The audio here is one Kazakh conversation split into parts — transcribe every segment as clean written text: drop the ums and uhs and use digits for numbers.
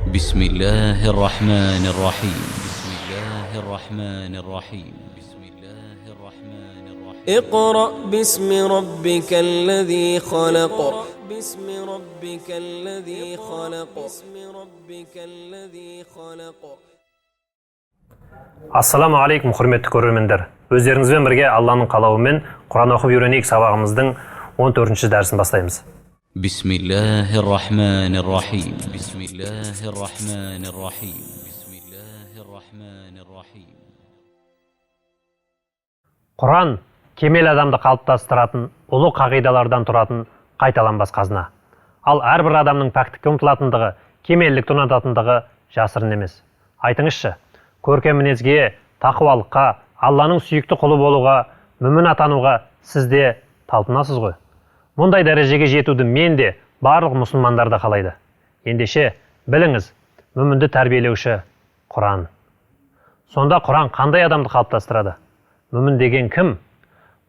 بسم الله الرحمن الرحيم. بسم الله الرحمن الرحيم. بسم الله الرحمن الرحيم. اقرأ باسم ربك الذي خلق. باسم ربك الذي خلق. باسم ربك الذي خلق. Ассаламу алейкум, құрметті көрермендер. Өздеріңізбен бірге Алланың қалауымен Құран оқып үйренейік сабағымыздың 14-ші дәрісін бастаймыз. بسم الله الرحمن الرحيم. بسم الله الرحمن الرحيم. بسم الله الرحمن الرحيم. Құран кемел адамды қалыптастыратын, ұлы қағидалардан тұратын қайталанбас қазына. Ал әрбір адамның пәктікке ұмтылатындығы, кемелдікті ұнататындығы жасырын емес. Айтыңызшы, көркем мінезге, тақуалыққа, Алланың сүйікті құлы болуға, мүмін атануға сізде талпынасыз ғой. Мұндай дәрежеге жетуді мен де, барлық мұсылмандар да қалайды. Ендеше, біліңіз, мүмінді тәрбиелеуші Құран. Сонда Құран қандай адамды қалыптастырады? Мүмін деген кім?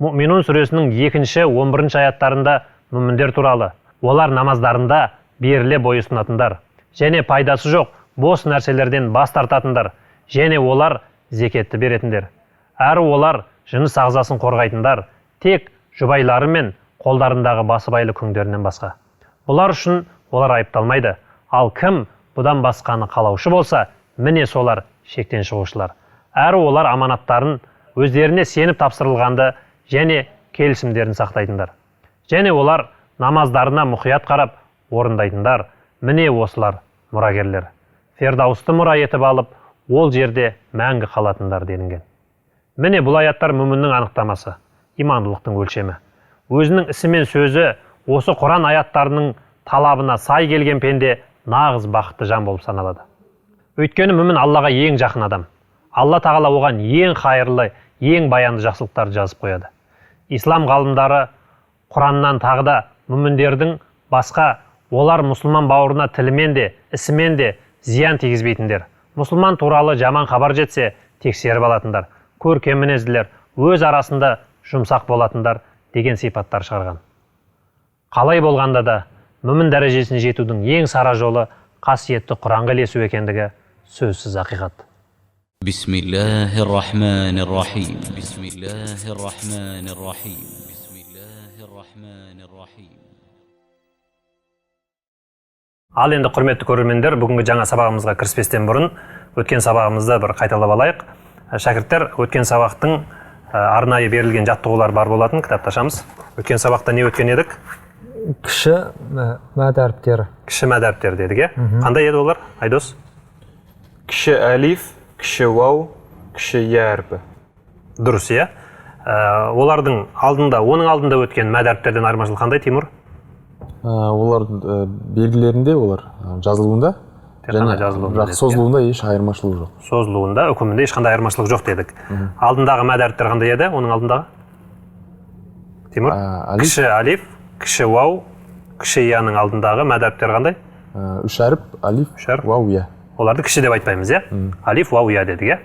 Мүъминун сүресінің 2-11 аяттарында мүміндер туралы. Олар намаздарында беріле бойұсынатындар. Және пайдасы жоқ, бос нәрселерден бас тартатындар. Және олар зекетті беретіндер. Әрі олар жыныс ағзасын қорғайтындар. Тек жұбайлары мен қолдарындағы басыбайлы күңдерінен басқа. Бұлар үшін олар айыпталмайды. Ал кім бұдан басқаны қалаушы болса, міне солар шектен шығушылар. Әрі олар аманаттарын өздеріне сеніп тапсырылғанды және келісімдерін сақтайтындар. Және олар намаздарына мұқият қарап орындайтындар. Міне осылар мұрагерлер. Фердаусты мұра етіп алып, ол жерде мәңгі қалатындар делінген. Міне бұл аяттар мүміннің анықтамасы, имандылықтың өлшемі. Өзінің ісі мен сөзі осы Құран аяттарының талабына сай келген пенде нағыз бақытты жан болып саналады. Өйткені мүмін Аллаға ең жақын адам. Алла тағала оған ең қайырлы, ең баянды жақсылықтарды жазып қояды. Ислам ғалымдары Құраннан тағы да мүміндердің басқа, олар мұсылман бауырына тілімен де, ісімен де зиян тигізбейтіндер. Мұсылман туралы жаман хабар жетсе, тексеріп алатындар. Көркем мінезділер, өз арасында жұмсақ болатындар деген сипаттар шығарған. Қалай болғанда да, мүмін дәрежесіне жетудің ең сара жолы қасиетті Құранға ілесу екендігі сөзсіз ақиқат. بسم الله الرحمن الرحيم. بسم الله الرحمن الرحيم. بسم الله الرحمن الرحيم. Ал енді құрметті көрермендер, бүгінгі жаңа сабағымызға кіріспестен бұрын өткен сабағымызды бір қайталап алайық. Шәкірттер, өткен сабақтың арнайы берілген жаттығулар бар болатын, кітапты ашамыз. Өткен сабақта не өткен едік? Кіші мәд әріптері. Кіші мәд әріптері дедік, е? Қандай еді олар, Айдос? Кіші әлиф, кіші вау, кіші я әрпі. Дұрыс, е? Олардың алдында, оның алдында өткен мәд әріптерден айырмашылығы қандай, Тимур? Олар белгілерінде, олар жазылуында, және созылуында еш айырмашылығы жоқ. Созылуында, үкімінде ешқандай айырмашылық жоқ дедік. Алдындағы мәд әріптер қандай еді, оның алдындағы? Тимур? Кіші алиф, кіші вау, кіші яның алдындағы мәд әріптер қандай? Үш әріп, алиф, вау, я. Оларды кіші деп айтпаймыз, е? Алиф, вау, я дедік, е?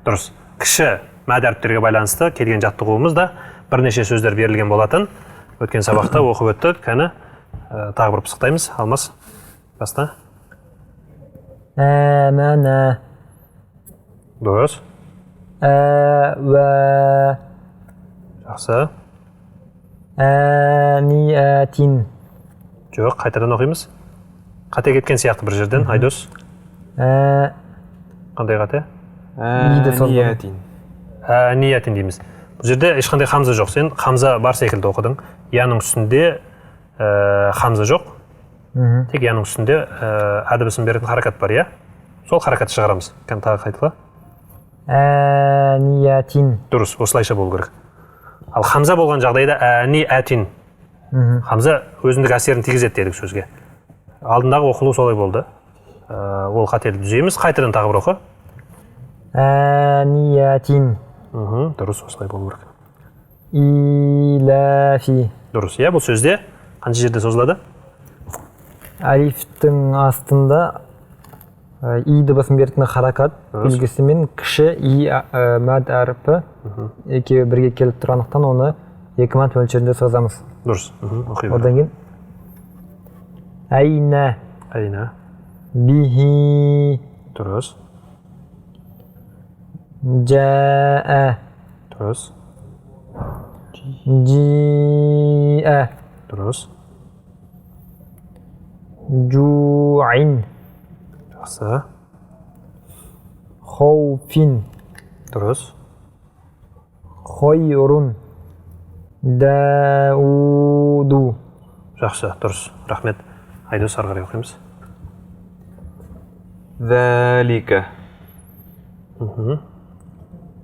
Дұрыс. Кіші мәд әріптерге байланысты келген жаттығуымыз да бірнеше сөздер берілген болатын. Өткен сабақта оқып өтті, кәні тағы бір пысықтаймыз. Алмас, баста. Әмәнә. Дұрыс. Әуә. Жақсы. Әниәтин. Жоқ, қайтадан оқимыз. Қате кеткен сияқты бір жерден, Айдос. Қандай қате? Әниәтин. Әниәтин дейміз. Бұл жерде ешқандай хамза жоқ. Сен хамза бар секілді оқыдың. Яның үстінде хамза жоқ. Тек яның үстінде әдібісін беретін харакат бар, я? Сол харакатты шығарамыз. Кән тағы қайтыла? Әниәтин. Дұрыс, осылайша болу керек. Ал хамза болған жағдайда әниәтин. Хамза өзіндік әсерін тигізеді дедік сөзге. Алдындағы оқылу солай болды. Ол қателі түзейміз. Қайтадан тағы бір оқы. Әниәтин. Дұрыс, осылай болу керек. Иләфи. Дұрыс, иә, бұл сөзде қанша жерде созылады? Алифтің астында и дыбысын беретін харакат белгісімен кіші и мәд әріпі екеуі бірге келіп тұрғандықтан оны екі мат мөлшерінде созамыз. Дұрыс. Одан кейін әйнә. Әйнә. Bihi. Дұрыс. Jaa. Дұрыс. Jia. Дұрыс. Ju'in. Жақсы. Khawfin. Дұрыс. Khayrun. Daudu. Жақсы, дұрыс. Рахмет. Айдос, ары қарай оқимыз. ذلك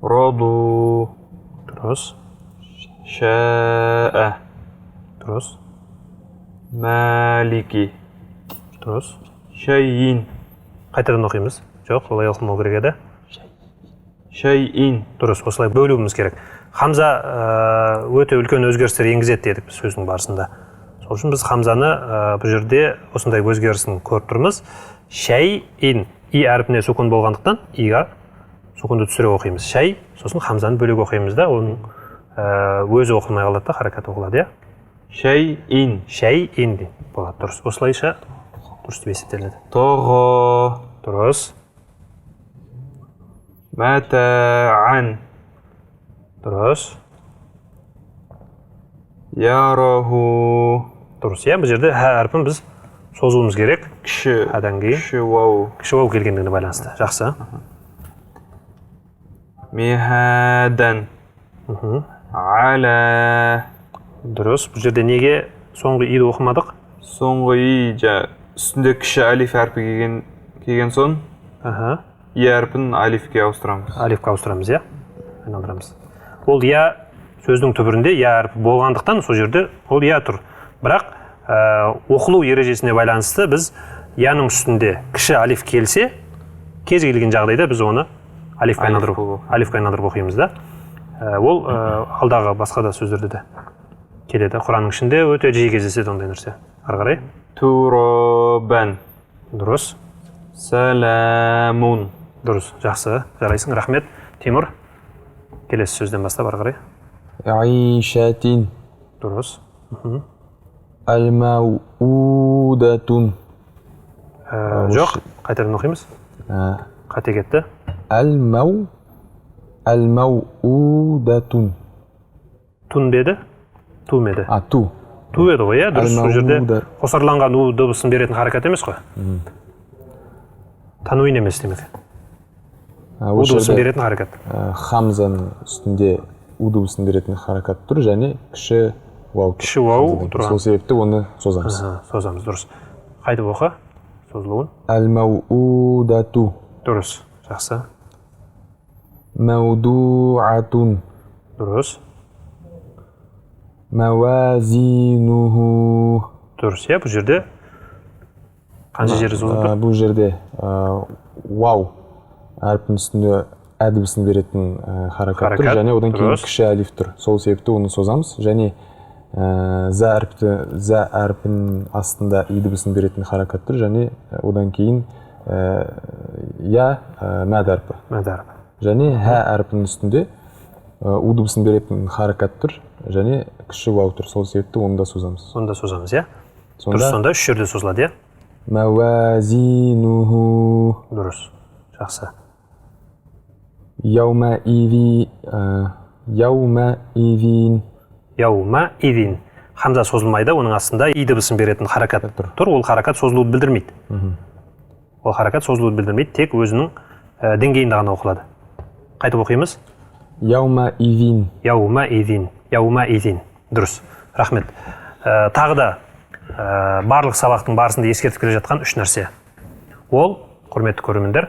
رضوا Дұрыс. شاء Дұрыс. مالك Дұрыс. شيء Қайтадан оқимыз. Жоқ, олай оқымау керек еді. شيء Дұрыс, осылай бөлуіміз керек. Хамза өте үлкен өзгерістер енгізеді дедік біз сөздің барысында. Сол үшін біз Хамзаны бұл жерде осындай өзгерісін көріп тұрмыз. Шәй-ин. И әріпіне сукун болғандықтан иға сукунды түсіре оқимыз. Шәй, сосын Хамзаны бөлек оқимыз да, оның өзі оқылмай қалады да, харакат оқылады, иә? شيء Шәй-ин болады, дұрыс. Осылайша дұрыс деп есептеледі. طغى Дұрыс. متاعا Дұрыс. يره Дұрыс, иә? Бұл жерде хә әрпін біз созуымыз керек. كش Әдән кейін كش واو кіші вау келгендігіне байланысты. Жақсы. مهادا على Дұрыс. Бұл жерде неге соңғы иді оқымадық? соңғы и үстінде кіші алиф әрпі келген соң и әрпін алифке ауыстырамыз. Алифқа ауыстырамыз, иә? Айналдырамыз. Ол я сөздің түбірінде я әрпі болғандықтан сол жерде ол я тұр. Бірақ оқылу ережесіне байланысты біз яның үстінде кіші алиф келсе, кез келген жағдайда біз оны алифқа айналдырып оқимыз да. Ол алдағы басқа да сөздерде де келеді. Құранның ішінде өте жиі кездеседі ондай нәрсе. Ары қарай. Турабан. Дұрыс. Саламун. Дұрыс. Жақсы. Жарайсың. Рахмет. Тимур. Келесі сөзден бастап ары қарай. Аишатин. Дұрыс. Ал-маудатун. Жоқ, қайтадан оқимыз. Қате кетті. Ал-маудатун. Тун беді? Ту меді? Ту. Ту еді ғой, иә? Дұрыс. Бұл жерде қосарланған у дыбысын беретін харакат емес қой. Тануин емес демек. У дыбысын беретін харакат. Хамзаның үстінде у дыбысын беретін харакат тұр, және кіші вау. Кіші вау тұрған. Сол себепті оны созамыз. Созамыз, дұрыс. Қайтып оқы, созылуын. Ал-маудату. Дұрыс, жақсы. Маудуатун. Дұрыс. Мауазинуху. Дұрыс, иә, бұл жерде қанша жері созылып тұр? Бұл жерде вау әрпінің үстінде әдібісін беретін харакат тұр, және одан кейін кіші әлиф тұр. Сол себепті оны созамыз, және за әрпінің астында идібісін беретін харакат тұр, және одан кейін я мәд әрпі. Және хә әрпінің үстінде у дыбысын беретін харакат тұр, және кіші вау тұр. Сол себепті оны да созамыз. Оны да созамыз, иә? Дұрыс, сонда үш жерде созылады, иә? Мауазинуху. Дұрыс, жақсы. Яума-идин. Хамза созылмайды, оның астында и дыбысын беретін харакат тұр. Ол харакат созылуды білдірмейді. Ол харакат созылуды білдірмейді, тек өзінің деңгейінде ғана оқылады. Қайтып оқимыз? Яума-идин. Дұрыс, рахмет. Тағы да барлық сабақтың барысында ескертіп келе жатқан үш нәрсе. Ол, құрметті көрермендер,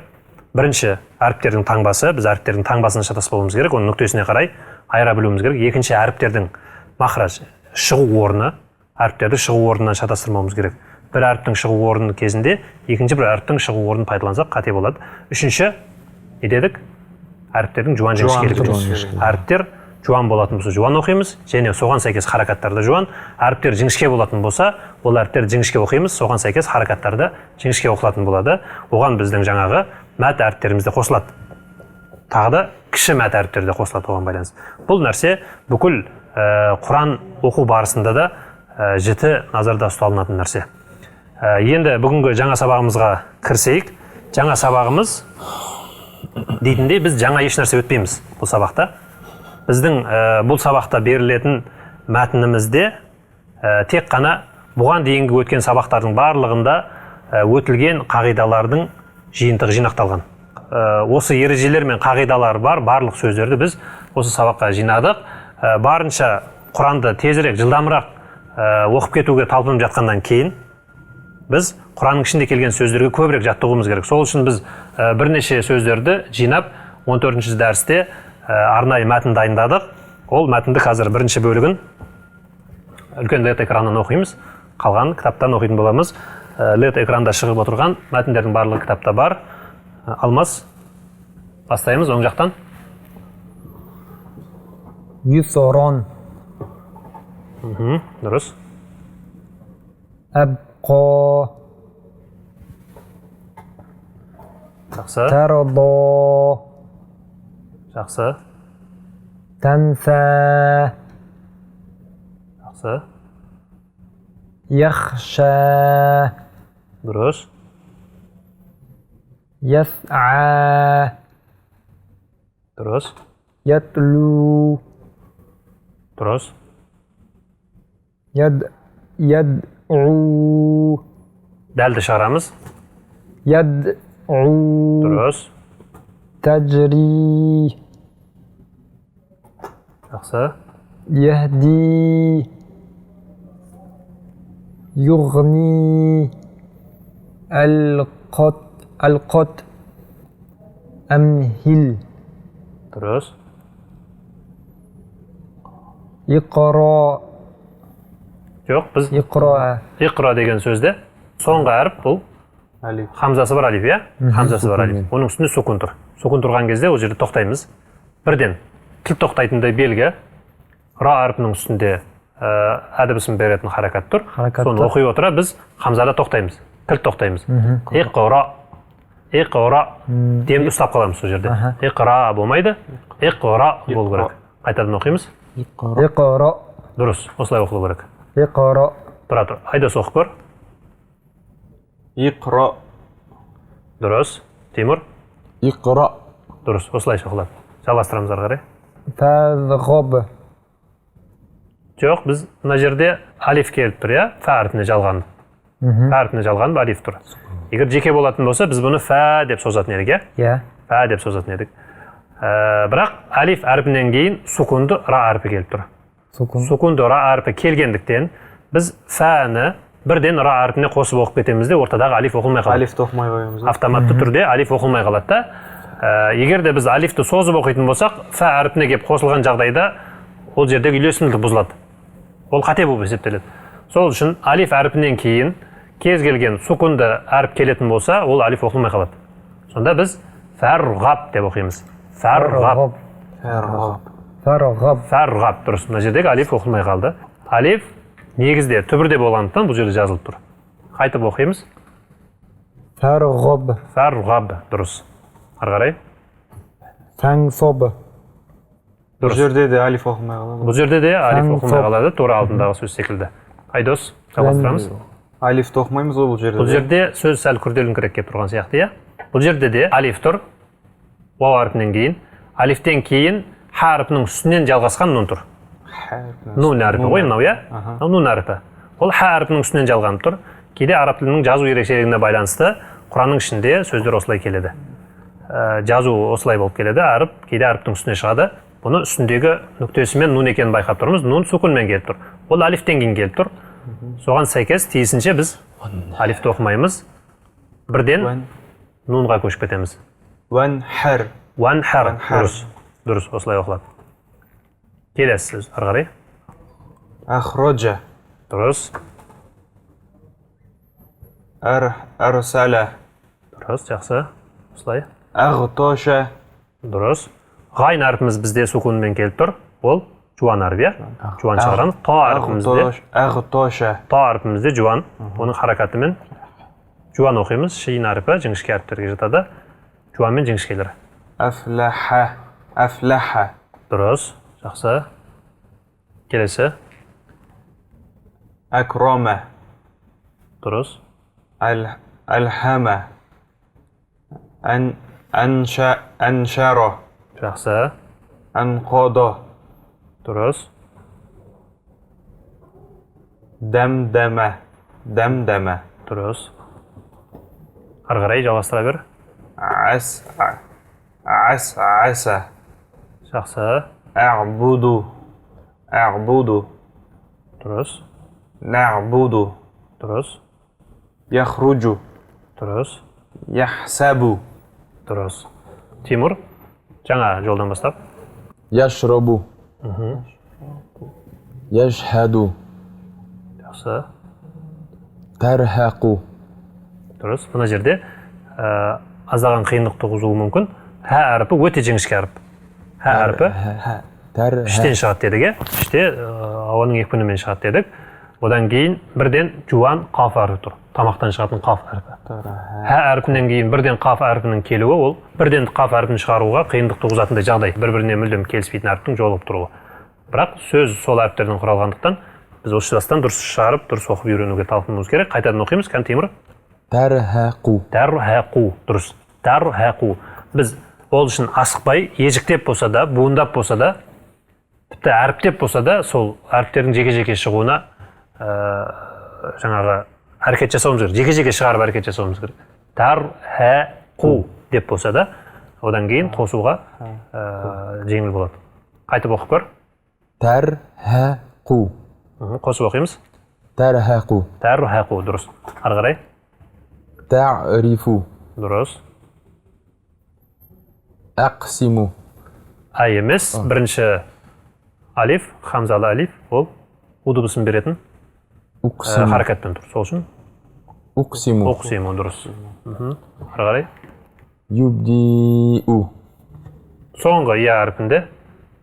бірінші әріптердің таңбасы, біз әріптердің таңбасына шатаспауымыз керек, оның нүктесіне қарай айыра білуіміз керек. Екінші әріптердің махраж, шығу орны, әріптерді шығу орнынан шатастырмауымыз керек. Бір әріптің шығу орны кезінде екінші бір әріптің шығу орнын пайдалансақ қате болады. Үшінші, не дедік? Әріптердің жуан жіңішкелігі. Әріптер жуан болатын болса жуан оқимыз, және соған сәйкес харакаттарда жуан. Әріптер жіңішке болатын болса, ол әріптер жіңішке оқимыз, соған сәйкес харакаттарда жіңішке оқылатын болады. Оған біздің жаңағы мәт әріптеріміз де қосылады. Тағы да кіші мәт әріптер де қосылады оған байланысты. Бұл нәрсе бүкіл Құран оқу барысында да жіті назарда ұсталынатын нәрсе. Енді бүгінгі жаңа сабағымызға кірсейік. Жаңа сабағымыз дейтіндей біз жаңа еш нәрсе өтпейміз бұл сабақта. Біздің бұл сабақта берілетін мәтінімізде тек қана бұған дейінгі өткен сабақтардың барлығында өтілген қағидалардың жиынтығы жинақталған. Осы ережелер мен қағидалар бар барлық сөздерді біз осы сабаққа жинадық. Барынша Құранды тезірек, жылдамырақ оқып кетуге талпынып жатқаннан кейін біз Құранның ішінде келген сөздерге көбірек жаттығуымыз керек. Сол үшін біз бірнеше сөздерді жинап 14-ші дәрісте арнайы мәтін дайындадық. Ол мәтінді қазір бірінші бөлігін үлкен LED экраннан оқимыз. Қалған кітаптан оқитын боламыз. LED экранда шығып отырған мәтіндердің барлығы кітапта бар. Алмас, бастаймыз оң жақтан. Юсрон. Дұрыс. Абқа. Жақсы. Тарда. Жақсы. Танса. Жақсы. Яхша. Дұрыс. Яс'a. Дұрыс. Ятлу. Дұрыс. Яд'у. Дәлді шығарамыз. Яд'у. Дұрыс. Тажри. Жақсы. Яхди. Юғни. Алқот. Амхил. Дұрыс. Иқра. Жоқ, біз Иқра. иқра деген сөзде соңғы әріп бұл Алиф. хамзасы бар алиф, иә? Хамзасы бар алиф. Оның үстінде сукун тұр. Сукун тұрған кезде ол жерде тоқтаймыз. Бірден тіл тоқтайтындай белгі ра әрпінің үстінде әдібісін беретін харакат тұр. Соны оқи отыра біз хамзада тоқтаймыз. Тіл тоқтаймыз. Иқра. Демді ұстап қаламыз сол жерде. Иқра болмайды. Иқра болу керек. Қайтадан оқимыз. Иқра. Дұрыс, осылай оқылу керек. Иқра. Тұра тұр. Айдос оқып көр. Иқра. Дұрыс. Тимур. Иқра. Дұрыс, осылайша оқылады. Жалғастырамыз ары қарай. Фазғоб. Жоқ, біз мына жерде алиф келіп тұр, иә? Фә әрпіне жалғанды. Фә әрпіне жалғанды алиф тұр. Егер жеке болатын болса, біз бұны фә деп созатын едік, иә? Иә. Фә деп созатын едік. Бірақ алиф әрпінен кейін сукунды ра әрпі келіп тұр. Сукунды ра әрпі келгендіктен біз фәні бірден ра әрпіне қосып оқып кетеміз де ортадағы алиф оқылмай қалады. Алифті оқымай қоямыз. Автоматты түрде алиф оқылмай қалады да. Егер де біз алифті созып оқитын болсақ, фә әрпіне келіп қосылған жағдайда ол жердегі үйлесімділік бұзылады. Ол қате болып есептеледі. Сол үшін алиф әрпінен кейін кез келген сукунды әріп келетін болса, ол алиф оқылмай қалады. Сонда біз фәрғаб деп оқимыз. Фәрғаб. Фәрғаб. Дұрыс. Мына жердегі алиф оқылмай қалды. Алиф негізде түбірде болғандықтан бұл жерде жазылып тұр. Қайтып оқимыз. Фәрғаб. Фәрғаб. Дұрыс. Ары қарай. Фәңсоб. Бұл жерде де алиф оқылмай қалады. Бұл жерде де алиф оқылмай қалады, тура алдындағы сөз секілді. Айдос, жалғастырамыз. Алифті оқымаймыз ғой бұл жерде. Бұл жерде сөз сәл күрделіңкірек келіп тұрған сияқты, иә? Бұл жерде де алиф тұр. Вау әрпінен кейін. Алифтен кейін ха әрпінің үстінен жалғасқан нун тұр. Нун әрпі ғой мынау, иә? Нун әрпі. Ол ха әрпінің үстінен жалғанып тұр. Кейде араб тілінің жазу ерекшелігіне байланысты Құранның ішінде сөздер осылай келеді. Жазу осылай болып келеді, әріп кейде әріптің үстіне шығады. Бұны үстіндегі нүктесімен нун екенін байқап тұрмыз. Нун сукунмен келіп тұр. Ол алифтен кейін келіп тұр. Соған сәйкес тиісінше біз алифті оқымаймыз. Бірден нунға көшіп кетеміз. Ванхар. Ванхар. Дұрыс, осылай оқылады. Келесі сөз, ары қарай. Ахроджа. Дұрыс. Арсала. Дұрыс, жақсы. Осылай. Ағтоша. Дұрыс. Ғайн әрпіміз бізде сукунмен келіп тұр. Ол жуан әріп, иә? Жуан шығарамыз. Та әрпімізде. Ағтоша. Та әрпімізде жуан. Оның харакатымен жуан оқимыз. Шиин әрпі жіңішке әріптерге жатады. Жуан мен жіңішкелер. Афлаха. Афлаха. Дұрыс. Жақсы. Келесі. Акрома. Дұрыс. ألحم أنشر Жақсы. أنقض Дұрыс. دمدم Дұрыс. Ары қарай жалғастыра бер. عسعس Жақсы. أعبد Дұрыс. نعبد Дұрыс. يخرج Дұрыс. يحسب Дұрыс. Тимур, жаңа жолдан бастап. يشرب يشهد Жақсы. ترهق Дұрыс. Мына жерде аздаған қиындық туғызуы мүмкін. Һә әріпі өте жіңішке әріп. Һә әріпі іштен шығады дедік, иә? Іште ауаның екпінімен шығады дедік. Одан кейін бірден жуан қаф әріпі тұр. Тамақтан шығатын қаф әріпі. Һә әріпінен кейін бірден қаф әріпінің келуі, ол бірден қаф әріпін шығаруға қиындық туғызатындай жағдай. Бір-біріне мүлдем келіспейтін әріптің жолығып тұруы. Бірақ сөз сол әріптерден құралғандықтан біз осы жастан дұрыс шығарып, дұрыс оқып үйренуге талпынуымыз керек. Қайтадан оқимыз, Тимур. ترهق Тархақу. Дұрыс. Тархақу. Біз ол үшін асықпай, ежіктеп болса да, буындап болса да, тіпті әріптеп болса да, сол әріптердің жеке-жеке шығуына жаңағы әрекет жасауымыз керек. Жеке-жеке шығарып әрекет жасауымыз керек. Тархақу деп болса да, одан кейін қосуға жеңіл болады. Қайтып оқып көр. ترهق Қосып оқимыз. ترهق Тархақу. Дұрыс. Ары қарай. تعرف Дұрыс. أقسم Емес, бірінші алиф, хамзалы алиф, ол у дыбысын беретін أقسم харакатпен тұр. Сол үшін أقسم оқсиму. Дұрыс. Ары қарай. يبدئ Соңғы я әрпінде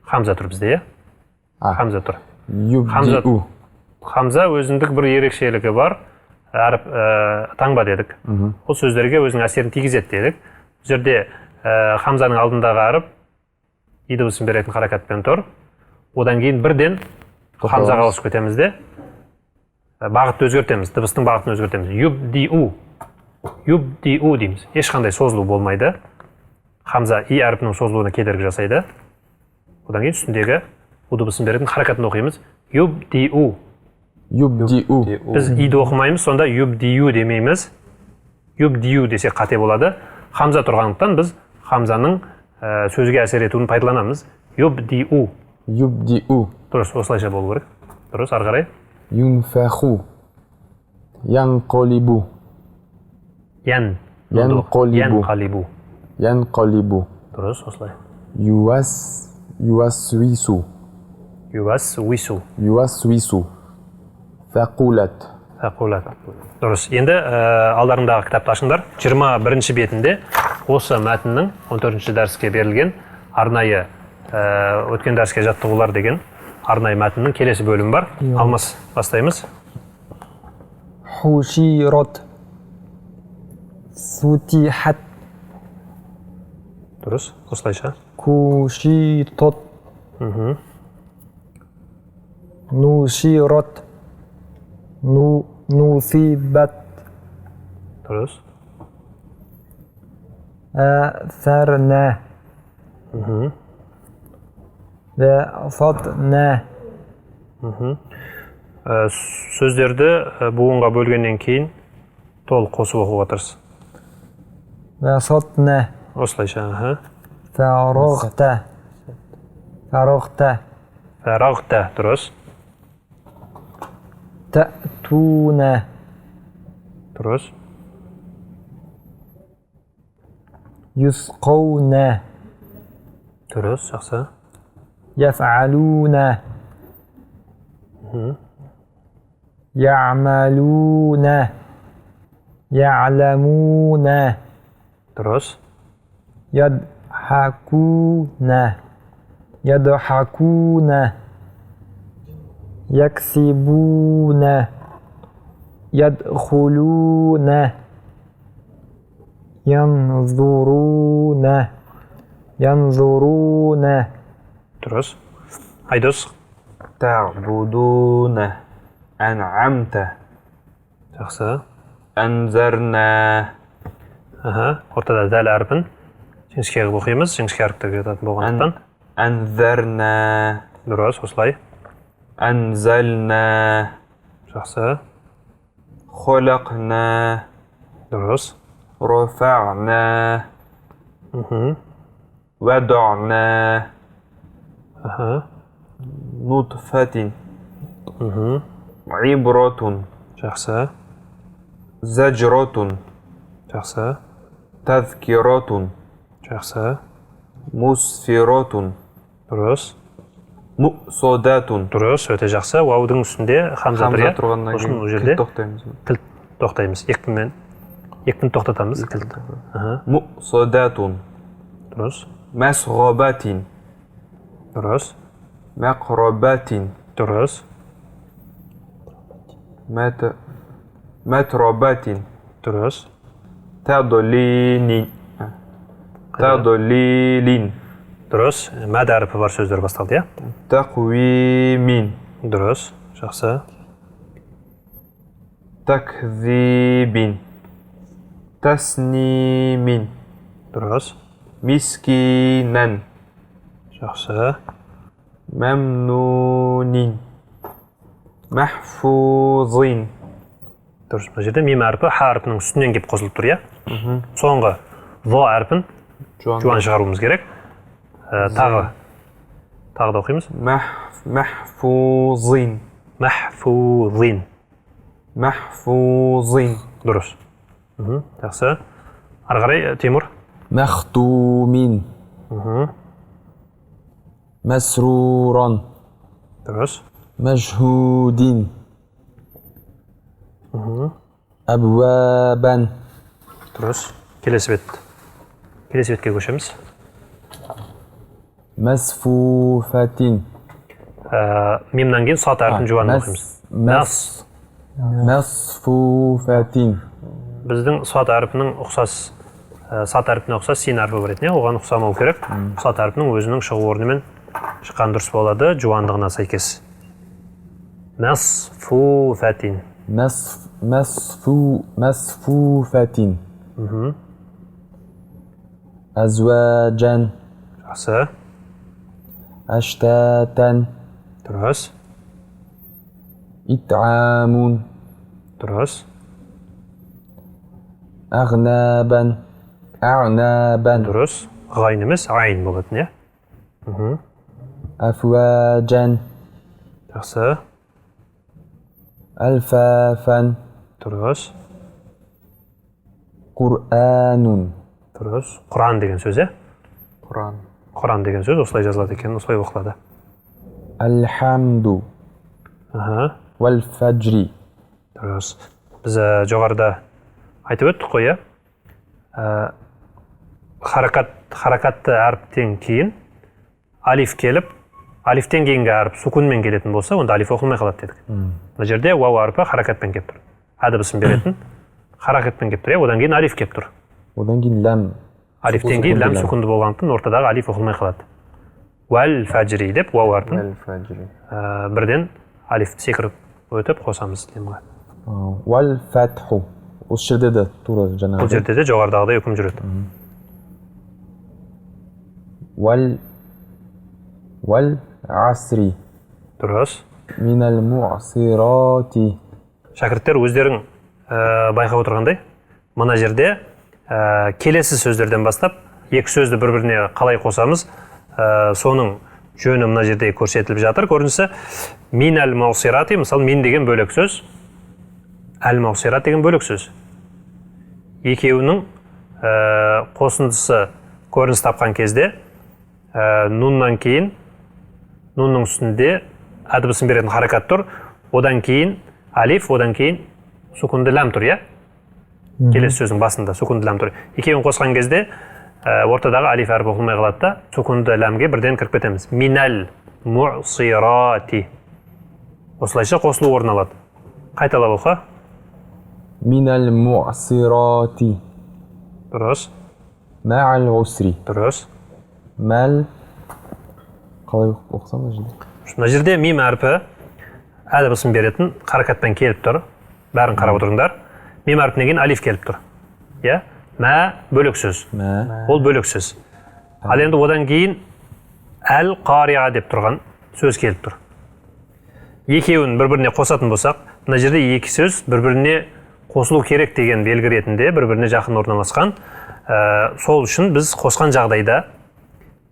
хамза тұр бізде, иә? Хамза тұр. يبدئ Хамза өзіндік бір ерекшелігі бар. Әріп таңба дедік. Ол сөздерге өзінің әсерін тигізеді дедік. Бұл жерде хамзаның алдындағы әріп и дыбысын беретін харакатпен тұр. Одан кейін бірден хамзаға ауысып кетеміз де бағытты өзгертеміз, дыбыстың бағытын өзгертеміз. Юбдиу дейміз. Ешқандай созылу болмайды. Хамза и әріпінің созылуына кедергі жасайды. Одан кейін үстіндегі у дыбысын беретін харакатын оқимыз. Юбдиу. يبدئ Біз иді оқымаймыз, сонда юбдию демейміз. Юбдию десе қате болады. Хамза тұрғандықтан біз хамзаның сөзге әсер етуін пайдаланамыз. Юбдиу. يبدئ Дұрыс, осылайша болу керек. Дұрыс, ары қарай. ينفخ ينقلب Янқалибу. ينقلب Дұрыс, осылай. يوسوس Ювасвису. ثقلت Фақулат. Дұрыс. Енді алдарыңдағы кітапты ашыңдар. 21-ші бетінде осы мәтіннің 14-ші дәріске берілген арнайы өткен дәріске жаттығулар деген арнайы мәтіннің келесі бөлімі бар. Алмас, бастаймыз. حشرت فتحت Дұрыс, осылайша. كشطت نشرت نصبت Дұрыс. أثرنا وسطنا Сөздерді буынға бөлгеннен кейін толық қосып оқуға тырыс. وسطنا Осылайша. فرغت Фарағта. Дұрыс. تأتون Дұрыс. يسقون Дұрыс, жақсы. يفعلون يعملون يعلمون Дұрыс. يضحكون يكسبون يدخلون ينظرون Дұрыс. Айдос. تعبدون أنعمت Жақсы. Әнзәрнә. Ортада дәл әрпін жіңішке қылып оқимыз, жіңішке әріптерге жататын болғандықтан. Әнзәрнә. Дұрыс, осылай. Әнзәлнә. Жақсы. Хөләқнә. Дұрыс. Рәфәғнә. Вәдәғнә. Нутфәтин. Ибратун. Жақсы. Зәжратун. Жақсы. Тәзкиратун. Жақсы. Мусфиратун. Дұрыс. Мусодатун. Дұрыс, өте жақсы. Уаудың үстінде хамза тұр, Хамза тұрғаннан Сосын ол кейін жерде кілт тоқтаймыз. кілт тоқтаймыз. Екпінмен тоқтатамыз. Кілт. Мусодатун. Дұрыс. Мәсғабатин. Дұрыс. Мәқрабатин. Дұрыс. Мәтрабатин. Дұрыс. Тәдолинин. Тәдолилин. Дұрыс. Мәд әріпі бар сөздер басталды, я? Тәқвимин. Дұрыс. Жақсы. Тәкзибин. Тәснимин. Дұрыс. Мискинан. Жақсы. Мәмнунин. Мәхфузин. Дұрыс. Бұл жерде мим әріпі ха әріпінің үстінен кеп қосылып тұр, я? Соңғы во әріпін жуан шығаруымыз керек. Тағы да оқимыз. Мәхфузин. Мәхфузин. Мәхфузин. Дұрыс. Жақсы. Ары қарай, Тимур. Мәхтумин. Мәсруран. Дұрыс. Мәжхудин. Әбуәбән. Дұрыс. Келесі бетке көшеміз. Мәсфуфәтин. Мимнан кейін сат әрпін жуанын оқимыз. Мәсфуфәтин. Біздің сат әрпінің сат әрпіне ұқсас син әрпі бар еді, оған ұқсамау керек. Сат әрпінің өзінің шығу орнымен шыққан дұрыс болады жуандығына сәйкес. Мәсфуфәтин. Мәсфуфәтин. Әзуәжән. Жақсы. Әштәтән. Дұрыс. Ит'амун. Дұрыс. Әғнәбән. Әғнәбән. Дұрыс. Ғайн емес, айн болатын, е? Әфуәжән. Жақсы. Әлфәфән. Дұрыс. Құр'анун. Дұрыс. Құран деген сөз, е? Құран деген сөз, осылай жазылады екен, осылай оқылады. Әлхамду. Вәл-фәджри. Дұрыс. Біз жоғарыда айтып өттік қой, е? Харакатты әріптен кейін алиф келіп, алифтен кейінгі әріп сукунмен келетін болса, онда алиф оқылмай қалады дедік. Бұл жерде вау әріпі харакатпен кеп тұр. Әдібісін беретін харакатпен кеп тұр, одан кейін алиф кеп тұр. Одан кейін ләм. Алифтен кейін ләм сукунды болғандықтан ортадағы алиф оқылмай қалады. Уәл фәджри деп вау әрпін бірден алиф секіріп өтіп қосамыз. Уәл фәтху. Осы жерде де тура жаңағы. Бұл жерде де жоғарыдағыдай үкім жүреді. Уәл асри. Дұрыс. Минәл муасирати. Шәкірттер өздерің байқап отырғандай, мына жерде келесі сөздерден бастап, екі сөзді бір-біріне қалай қосамыз, соның жөні мына жерде көрсетіліп жатыр. Көрінісі, мин әл-маусирати, мысалы, мин деген бөлек сөз, әл-маусират деген бөлек сөз. Екеуінің қосындысы көрініс тапқан кезде, нуннан кейін, нунның үстінде әдібісін беретін харакат тұр, одан кейін алиф, одан кейін сукунды ләм тұр, я? Келесі сөздің басында сукунды ләм тұр. Екеуін қосқан кезде ортадағы алиф әріп оқылмай қалады да, сукунды ләмге бірден кіріп кетеміз. Минәл муасирати. Осылайша қосылу орын алады. Қайталап оқы. Минәл муасирати. Дұрыс. Мәәл усри. Дұрыс. Мәл. Қалай оқысам да жерде? Мына жерде мим әрпі әдібісін беретін харакатпен келіп тұр. Бәрін қарап отырыңдар. мим әрпінен кейін алиф келіп тұр. Иә? Мә бөлек сөз. Ол бөлек сөз. Ал енді одан кейін әл-қариа деп тұрған сөз келіп тұр. Екеуін бір-біріне қосатын болсақ, мына жерде екі сөз бір-біріне қосылу керек деген белгі ретінде бір-біріне жақын орналасқан. Сол үшін біз қосқан жағдайда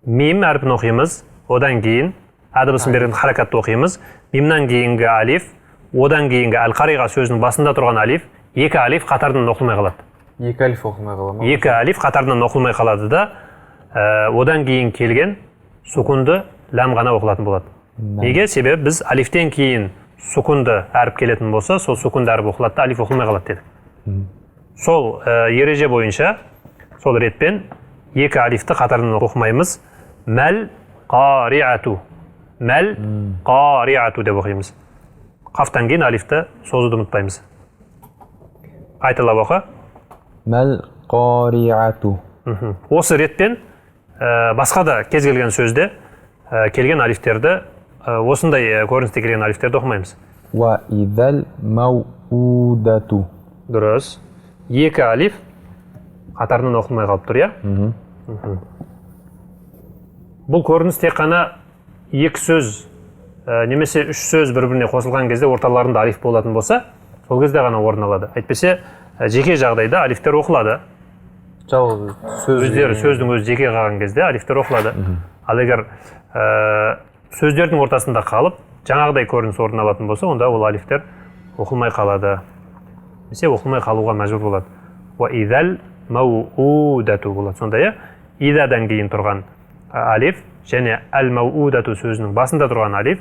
мим әрпін оқимыз, одан кейін әдібісін берген харакатты оқимыз, мимнан кейінгі алиф, одан кейінгі әл-қариға сөзінің басында тұрған алиф, екі алиф қатарынан оқылмай қалады. Екі алиф оқылмай қала ма? Екі алиф қатарынан оқылмай қалады да, одан кейін келген сукунды ләм ғана оқылатын болады. Неге? Себебі біз алифтен кейін сукунды әріп келетін болса, сол сукунды әріп оқылады да, алиф оқылмай қалады дедік. Сол ереже бойынша, сол ретпен екі алифті қатарынан оқымаймыз. Мәл қариату. Мәл қариату деп оқимыз. Қафтан кейін алифті созуды ұмытпаймыз. Қайталап оқы. Мәл қариату. Осы ретпен басқа да кез келген сөзде келген алифтерді, осындай көріністе келген алифтерді оқымаймыз. Ва идәл мәудәту. Дұрыс. Екі алиф қатарынан оқылмай қалып тұр, иә? Бұл көрініс тек қана екі сөз немесе үш сөз бір-біріне қосылған кезде орталарында алиф болатын болса, сол кезде ғана орын алады. Әйтпесе жеке жағдайда алифтер оқылады. Өздері сөздің өзі жеке қалған кезде алифтер оқылады. Ал егер сөздердің ортасында қалып, жаңағыдай көрініс орын алатын болса, онда ол алифтер оқылмай қалады. Немесе оқылмай қалуға мәжбүр болады. Ва идәл мәудәту болады. Сондай, идадан кейін тұрған алиф және әл-мәудәту сөзінің басында тұрған алиф,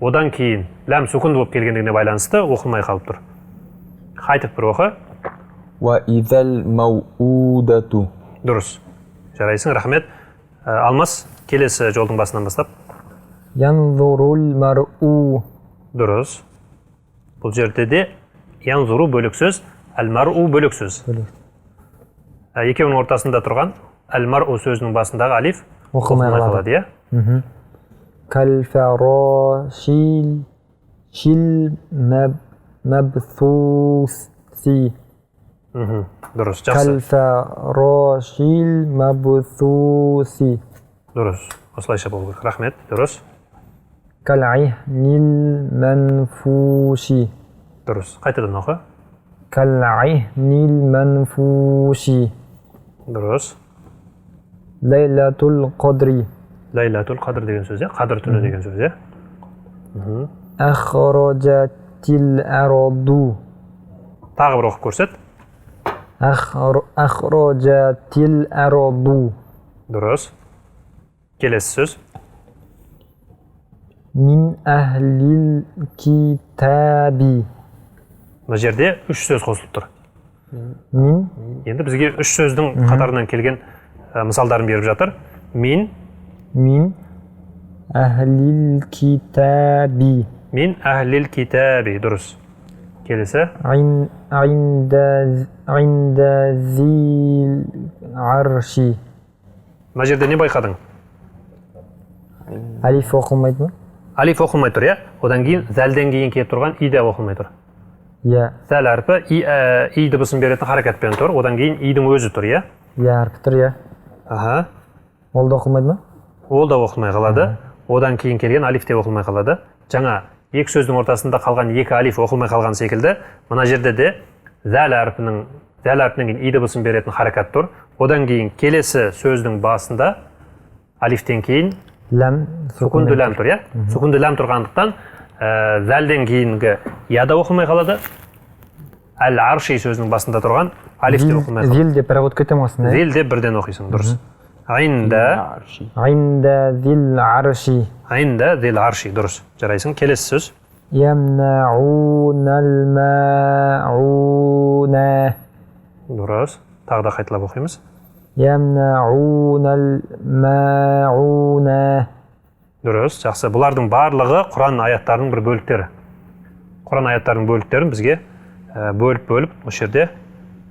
одан кейін ләм сукун болып келгендігіне байланысты оқылмай қалып тұр. Қайтып бір оқы. Ва идәл мәудәту. Дұрыс. Жарайсың, рахмет. Алмас, келесі жолдың басынан бастап. Янзурул мар'у. Дұрыс. Бұл жерде де янзуру бөлік сөз, әл-мар'у бөлік сөз. Екеуінің ортасында тұрған әл-мар'у сөзінің басындағы алиф оқылмай қалады, иә? Кәл-фәрашил мәбсуси. Дұрыс, жақсы. Кәл-фәрашил мәбсуси. Дұрыс, осылайша болу керек. Рахмет, дұрыс. Кәл-ихнил мәнфуши. Дұрыс, қайтадан оқы. Кәл-ихнил мәнфуши. Дұрыс. Лейлатул қадри. Лейлатул қадр деген сөз, қадр түні деген сөз. Әхраджатил әраду. Тағы бір оқып көрсет. Әхраджатил әраду. Дұрыс. Келесі сөз. Мин әхлил китаби. Мына жерде үш сөз қосылып тұр. Мин. Енді бізге үш сөздің қатарынан келген мысалдарын беріп жатыр. Мин әхлил китаби. Мин әхлил китаби. Дұрыс. Келесі. Инда зил арши. Мына жерде не байқадың? Алиф оқылмайды ма? Алиф оқылмай тұр, одан кейін зәлден кейін келіп тұрған и де оқылмай тұр. Зәл әрпі и дыбысын беретін харакатпен тұр, одан кейін идің өзі тұр, әрпі тұр, Ол да оқылмайды ма? Ол да оқылмай қалады. Одан кейін келген алиф те оқылмай қалады. Жаңа екі сөздің ортасында қалған екі алиф оқылмай қалған секілді, мына жерде де зәл әрпінен кейін и дыбысын беретін харакат тұр. Одан кейін келесі сөздің басында алифтен кейін сукунды ләм тұр, Сукунды ләм тұрғандықтан зәлден кейінгі яда оқылмай қалады. Әл-арши сөзінің басында тұрған алиф те оқылмай қалады. Зил деп перевод кетем осында. Зил деп бірден оқисың, дұрыс. Инда зил арши. Инда зил арши, дұрыс. Жарайсың, келесі сөз. Ямнаунал мауна. Дұрыс. Тағы да қайталап оқимыз. Ямнаунал мауна. Дұрыс, жақсы. Бұлардың барлығы Құран аяттарының бір бөліктері. Құран аяттарының бөліктерін бізге бөліп, осы жерде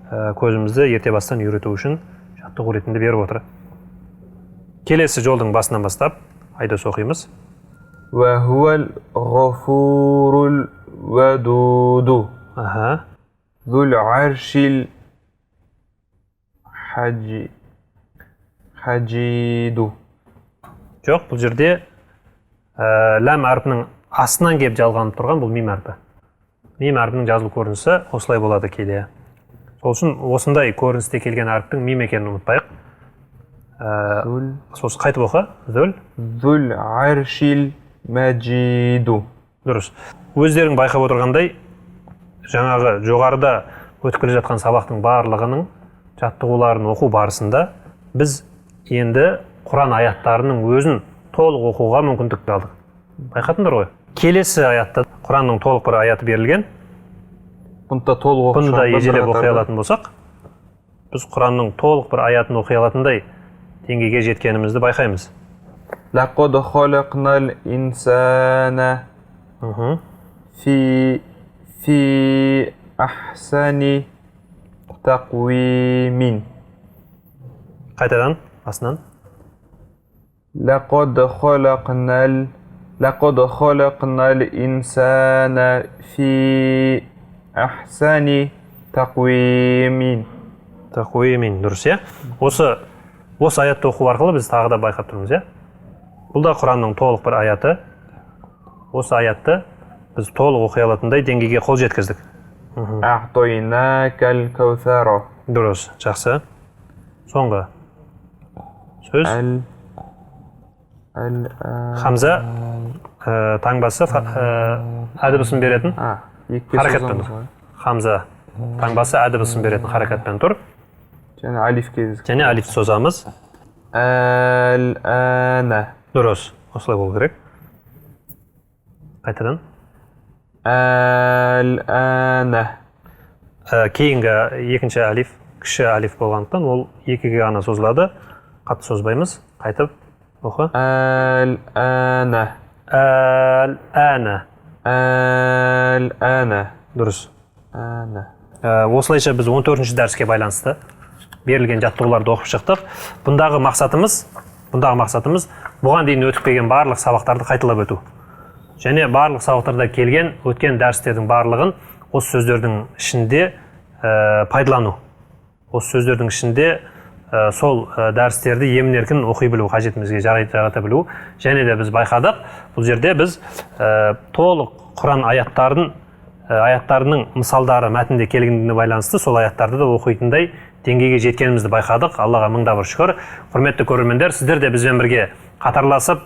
көзімізді ерте бастан үйрету үшін жаттығу ретінде беріп отыр. Келесі жолдың басынан бастап Айдос оқимыз. Ва хуал ғафурул вадуду. ذو العرش الحجيد. Жоқ, бұл жерде ләм әрпінің астынан келіп жалғанып тұрған бұл мим әрпі. Мим әрпінің жазылу көрінісі осылай болады кейде. Сол үшін осындай көріністе келген әріптің мим екенін ұмытпайық. Сосын қайтып оқы. Зул аршил мәжиду. Дұрыс. Өздерің байқап отырғандай, жаңағы жоғарыда өтіп келе жатқан сабақтың барлығының жаттығуларын оқу барысында біз енді Құран аяттарының өзін толық оқуға мүмкіндік алдық. Байқадыңдар ғой? Келесі аятта Құранның толық бір аяты берілген. Бұны да ежелеп оқи алатын болсақ, біз Құранның толық бір аятын оқи алатындай деңгейге жеткенімізді байқаймыз. Лақад халақнал инсана фи ахсани тақвимин. Қайтадан, басынан. Лақад халақнал инсана фи ахсани тақвимин. Тақвимин, дұрыс, иә? Осы аятты оқу арқылы біз тағы да байқап тұрмыз, иә? Бұл да Құранның толық бір аяты. Осы аятты біз толық оқи алатындай деңгейге қол жеткіздік. Аътойнакал каусара. Дұрыс, жақсы. Соңғы сөз. Хамза таңбасы әдібісін беретін харакатпен. Хамза таңбасы әдібісін беретін харакатпен тұр. Және алиф созамыз. Әл-әнә. Дұрыс, осылай болу керек. Қайтадан. Әл-әнә. Кейінгі екінші алиф, кіші алиф болғандықтан ол екіге ғана созылады. Қатты созбаймыз. Қайтып оқы. Әл-әнә. Әл-әнә. Әл-әнә. Дұрыс. Әнә. Осылайша біз 14-ші дәріске байланысты берілген жаттығуларды оқып шықтық. Бұндағы мақсатымыз бұған дейін өтіп келген барлық сабақтарды қайталап өту. Және барлық сабақтарда келген өткен дәрістердің барлығын осы сөздердің ішінде пайдалану. Осы сөздердің ішінде сол дәрістерді емін-еркін оқи білу, қажетімізге жарата білу. Және де біз байқадық, бұл жерде біз толық Құран аяттарының мысалдары мәтінде келгендігіне байланысты сол аяттарды да оқитындай деңгейге жеткенімізді байқадық. Аллаға мыңда бір шүкір. Құрметті көрермендер, сіздер де бізбен бірге қатарласып,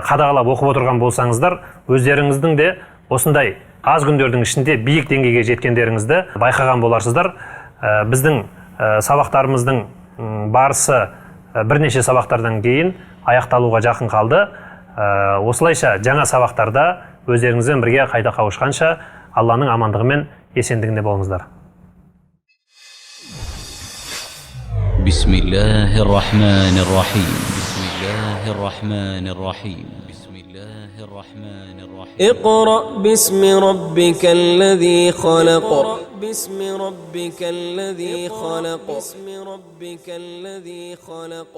қадағалап оқып отырған болсаңыздар, өздеріңіздің де осындай аз күндердің ішінде биік деңгейге жеткендеріңізді байқаған боларсыздар. Біздің сабақтарымыздың барысы бірнеше сабақтардан кейін аяқталуға жақын қалды. Осылайша жаңа сабақтарда өздеріңізбен бірге қайта қауышқанша Алланың амандығы мен есендігінде болыңыздар. بسم الله الرحمن الرحيم بسم الله الرحمن الرحيم بسم الله الرحمن الرحيم اقرأ باسم ربك الذي خلق باسم ربك الذي خلق باسم ربك الذي خلق